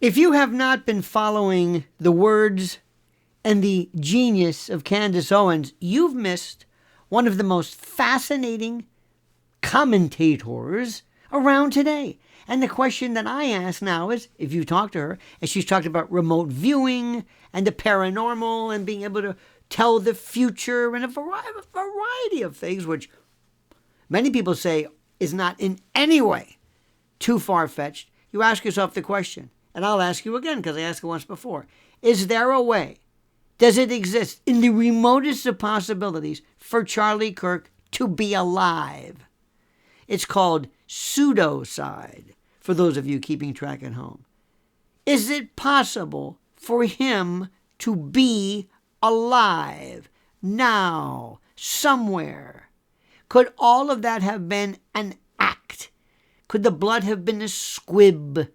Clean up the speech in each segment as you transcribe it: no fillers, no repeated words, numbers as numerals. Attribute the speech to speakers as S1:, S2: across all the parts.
S1: If you have not been following the words and the genius of Candace Owens, you've missed one of the most fascinating commentators around today. And the question that I ask now is, if you talk to her, and she's talked about remote viewing and the paranormal and being able to tell the future and a variety of things, which many people say is not in any way too far-fetched, you ask yourself the question, and I'll ask you again because I asked it once before, is there a way, does it exist in the remotest of possibilities for Charlie Kirk to be alive? It's called pseudocide, for those of you keeping track at home. Is it possible for him to be alive now, somewhere? Could all of that have been an act? Could the blood have been a squib?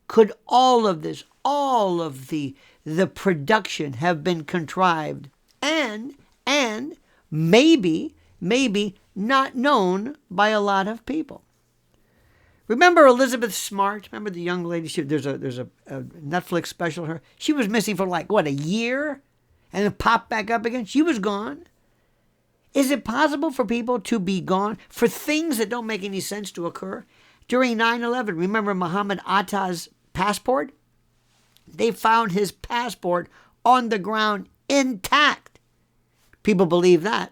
S1: Could all of this, all of the production have been contrived and maybe not known by a lot of people? Remember Elizabeth Smart? Remember the young lady? There's a Netflix special of her. She was missing for a year and then popped back up again. She was gone. Is it possible for people to be gone for things that don't make any sense to occur? During 9/11, remember Muhammad Atta's passport? They found his passport on the ground intact. People believe that.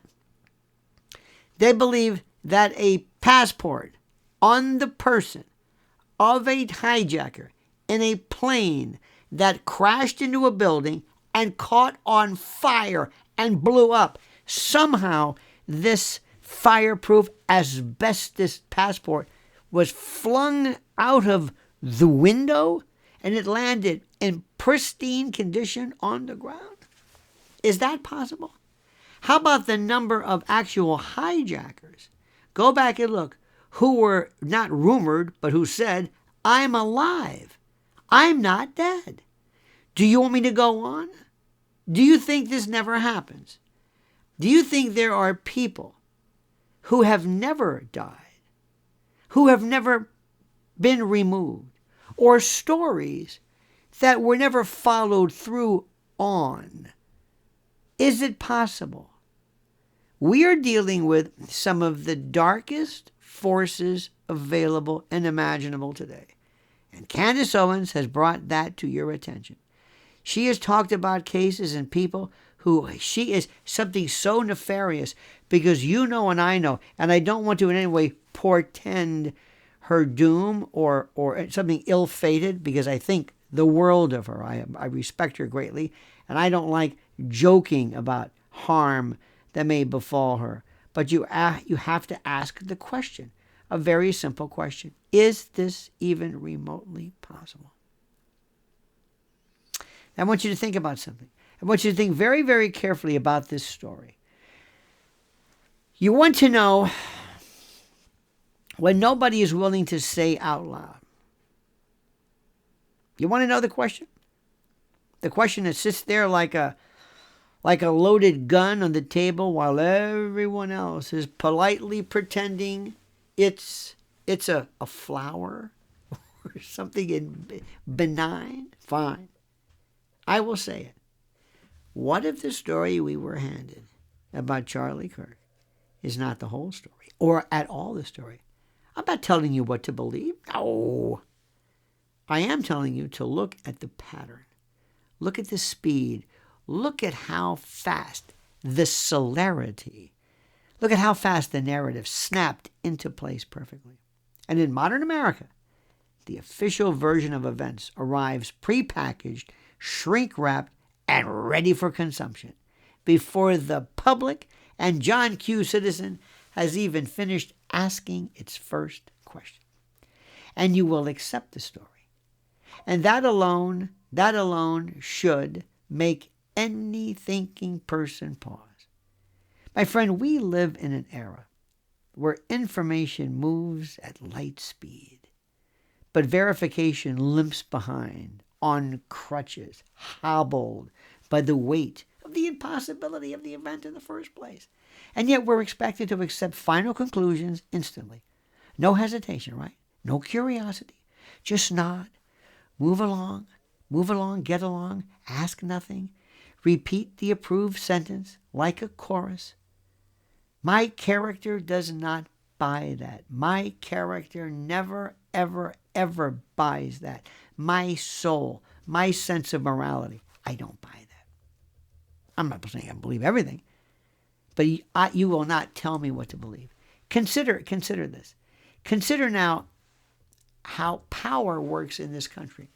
S1: They believe that a passport on the person of a hijacker in a plane that crashed into a building and caught on fire and blew up. Somehow, this fireproof asbestos passport was flung out of the window and it landed in pristine condition on the ground. Is that possible? How about the number of actual hijackers? Go back and look. Who were not rumored, but who said, I'm alive. I'm not dead. Do you want me to go on? Do you think this never happens? Do you think there are people who have never died, who have never been removed, or stories that were never followed through on? Is it possible? We are dealing with some of the darkest forces available and imaginable today. And Candace Owens has brought that to your attention. She has talked about cases and people who she is something so nefarious because you know and I know, and I don't want to in any way portend her doom or something ill-fated because I think the world of her. I respect her greatly, and I don't like joking about harm that may befall her. But you have to ask the question, a very simple question. Is this even remotely possible? I want you to think about something. I want you to think very, very carefully about this story. You want to know when nobody is willing to say out loud. You want to know the question? The question that sits there like a loaded gun on the table while everyone else is politely pretending it's a flower or something benign. Fine. I will say it. What if the story we were handed about Charlie Kirk is not the whole story or at all the story? I'm not telling you what to believe. No. I am telling you to look at the pattern. Look at the speed. Look at how fast the celerity. Look at how fast the narrative snapped into place perfectly. And in modern America, the official version of events arrives prepackaged, shrink-wrapped, and ready for consumption before the public and John Q. Citizen has even finished asking its first question. And you will accept the story. And that alone should make any thinking person pause. My friend, we live in an era where information moves at light speed, but verification limps behind on crutches, hobbled by the weight of the impossibility of the event in the first place. And yet we're expected to accept final conclusions instantly. No hesitation, right? No curiosity. Just nod. Move along, get along, ask nothing. Repeat the approved sentence like a chorus. My character does not buy that. My character never, ever, ever buys that. My soul, my sense of morality, I don't buy that. I'm not saying I believe everything, but you will not tell me what to believe. Consider this. Consider now how power works in this country.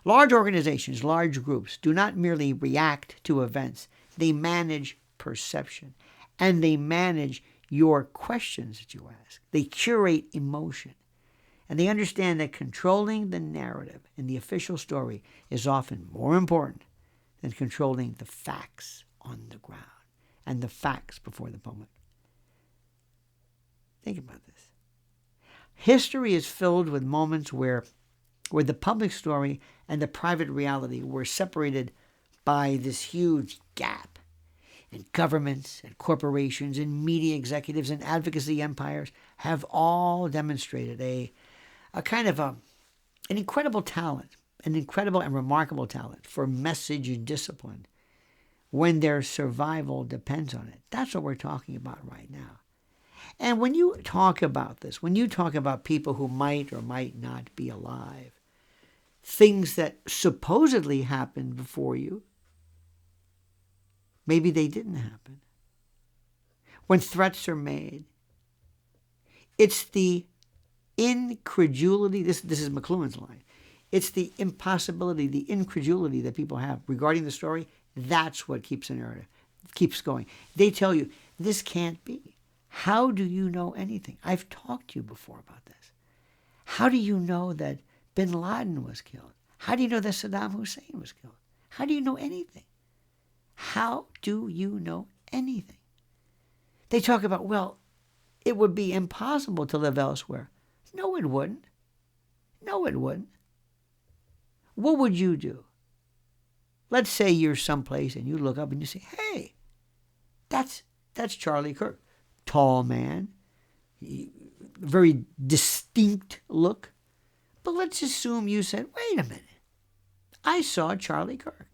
S1: Large organizations, large groups do not merely react to events. They manage perception, and they manage your questions that you ask. They curate emotion, and they understand that controlling the narrative in the official story is often more important than controlling the facts on the ground and the facts before the public. Think about this. History is filled with moments where the public story and the private reality were separated by this huge gap. And governments and corporations and media executives and advocacy empires have all demonstrated a kind of an incredible talent, an incredible and remarkable talent for message discipline when their survival depends on it. That's what we're talking about right now. And when you talk about this, when you talk about people who might or might not be alive, things that supposedly happened before you, maybe they didn't happen. When threats are made, it's the incredulity, this is McLuhan's line, it's the impossibility, the incredulity that people have regarding the story. That's what keeps the narrative, keeps going. They tell you, this can't be. How do you know anything? I've talked to you before about this. How do you know that bin Laden was killed? How do you know that Saddam Hussein was killed? How do you know anything? How do you know anything? They talk about, well, it would be impossible to live elsewhere. No, it wouldn't. No, it wouldn't. What would you do? Let's say you're someplace and you look up and you say, hey, that's Charlie Kirk. Tall man, very distinct look. But let's assume you said, wait a minute, I saw Charlie Kirk.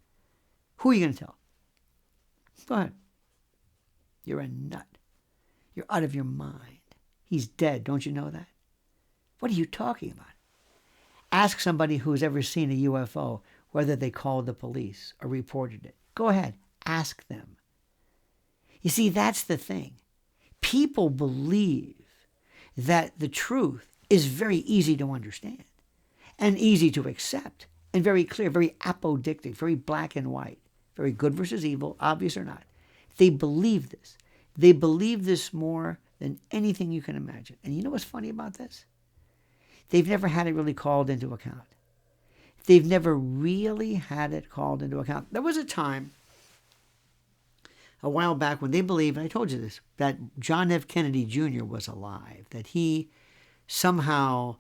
S1: Who are you going to tell? Go ahead. You're a nut. You're out of your mind. He's dead. Don't you know that? What are you talking about? Ask somebody who's ever seen a UFO whether they called the police or reported it. Go ahead. Ask them. You see, that's the thing. People believe that the truth is very easy to understand and easy to accept and very clear, very apodictic, very black and white, very good versus evil, obvious or not. They believe this. They believe this more than anything you can imagine. And you know what's funny about this? They've never had it really called into account. They've never really had it called into account. There was a time a while back when they believed, and I told you this, that John F. Kennedy Jr. was alive, that he somehow,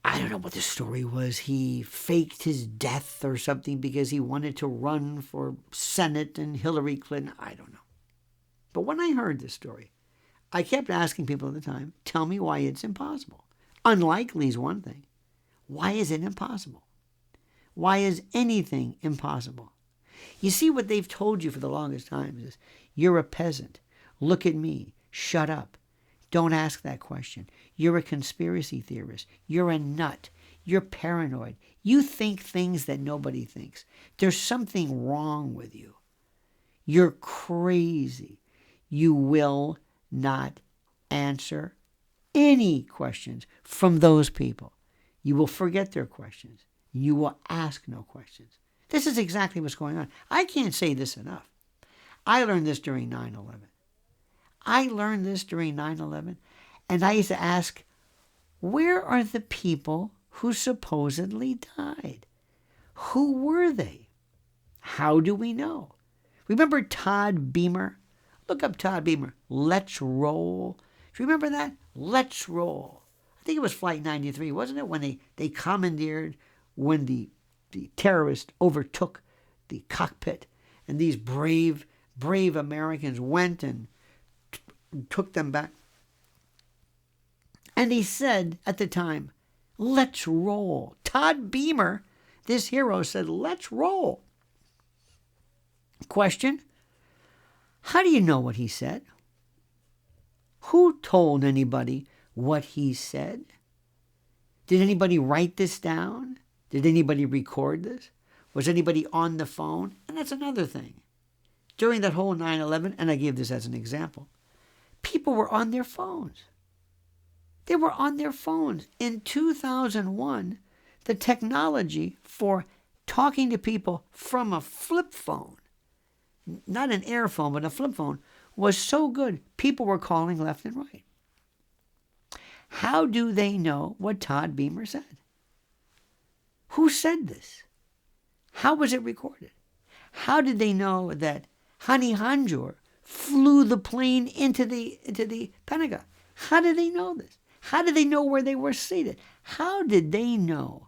S1: I don't know what the story was, he faked his death or something because he wanted to run for Senate and Hillary Clinton. I don't know. But when I heard this story, I kept asking people at the time, tell me why it's impossible. Unlikely is one thing. Why is it impossible? Why is anything impossible? You see, what they've told you for the longest time is, you're a peasant. Look at me. Shut up. Don't ask that question. You're a conspiracy theorist. You're a nut. You're paranoid. You think things that nobody thinks. There's something wrong with you. You're crazy. You will not answer any questions from those people. You will forget their questions. You will ask no questions. This is exactly what's going on. I can't say this enough. I learned this during 9/11. And I used to ask, where are the people who supposedly died? Who were they? How do we know? Remember Todd Beamer? Look up Todd Beamer. Let's roll. Do you remember that? Let's roll. I think it was Flight 93, wasn't it? When they commandeered, when the terrorists overtook the cockpit, and these brave Americans went and took them back. And he said at the time, let's roll. Todd Beamer, this hero, said, let's roll. Question: how do you know what he said? Who told anybody what he said? Did anybody write this down? Did anybody record this? Was anybody on the phone? And that's another thing. During that whole 9/11, and I give this as an example, people were on their phones. They were on their phones. In 2001, the technology for talking to people from a flip phone, not an air phone, but a flip phone, was so good, people were calling left and right. How do they know what Todd Beamer said? Who said this? How was it recorded? How did they know that Hani Hanjour flew the plane into the Pentagon? How did they know this? How did they know where they were seated? How did they know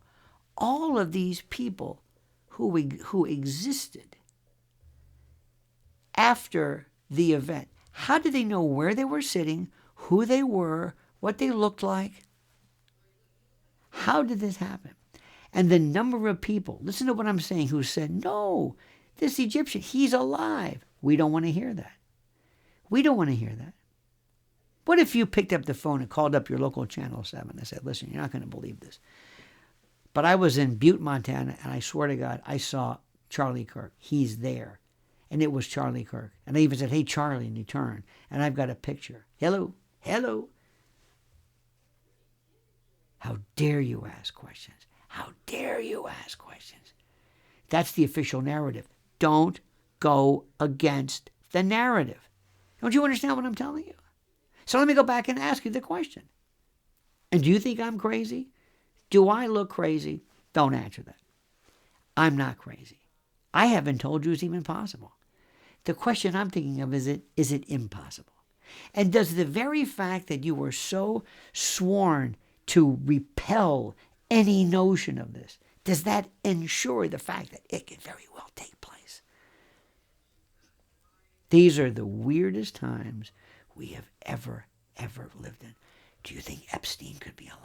S1: all of these people who existed after the event? How did they know where they were sitting, who they were, what they looked like? How did this happen? And the number of people, listen to what I'm saying, who said, no, this Egyptian, he's alive. We don't want to hear that. We don't want to hear that. What if you picked up the phone and called up your local Channel 7 and said, listen, you're not going to believe this, but I was in Butte, Montana, and I swear to God, I saw Charlie Kirk. He's there. And it was Charlie Kirk. And I even said, hey, Charlie, and he turned. And I've got a picture. Hello, hello. How dare you ask questions? How dare you ask questions? That's the official narrative. Don't go against the narrative. Don't you understand what I'm telling you? So let me go back and ask you the question. And do you think I'm crazy? Do I look crazy? Don't answer that. I'm not crazy. I haven't told you it's even possible. The question I'm thinking of is it impossible? And does the very fact that you were so sworn to repel any notion of this, does that ensure the fact that it could very well take place? These are the weirdest times we have ever lived in. Do you think Epstein could be alive?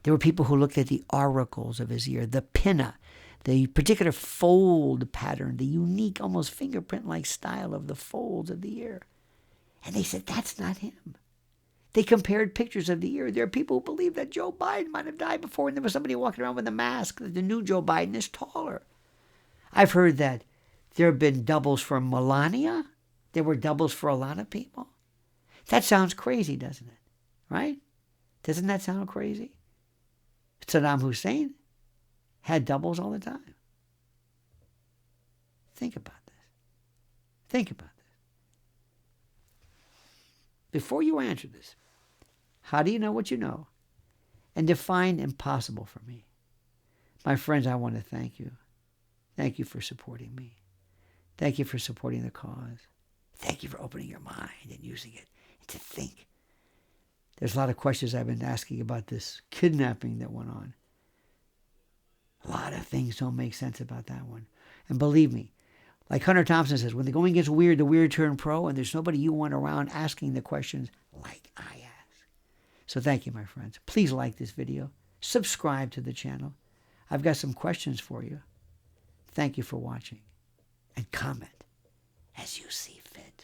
S1: There were people who looked at the oracles of his ear, the pinna, the particular fold pattern, the unique, almost fingerprint-like style of the folds of the ear. And they said, that's not him. They compared pictures of the ear. There are people who believe that Joe Biden might have died before, and there was somebody walking around with a mask, that the new Joe Biden is taller. I've heard that there have been doubles for Melania. There were doubles for a lot of people. That sounds crazy, doesn't it? Right? Doesn't that sound crazy? Saddam Hussein had doubles all the time. Think about this. Think about this. Before you answer this, how do you know what you know? And define impossible for me. My friends, I want to thank you. Thank you for supporting me. Thank you for supporting the cause. Thank you for opening your mind and using it to think. There's a lot of questions I've been asking about this kidnapping that went on. A lot of things don't make sense about that one. And believe me, like Hunter Thompson says, when the going gets weird, the weird turn pro, and there's nobody you want around asking the questions like I ask. So thank you, my friends. Please like this video. Subscribe to the channel. I've got some questions for you. Thank you for watching. And comment as you see fit.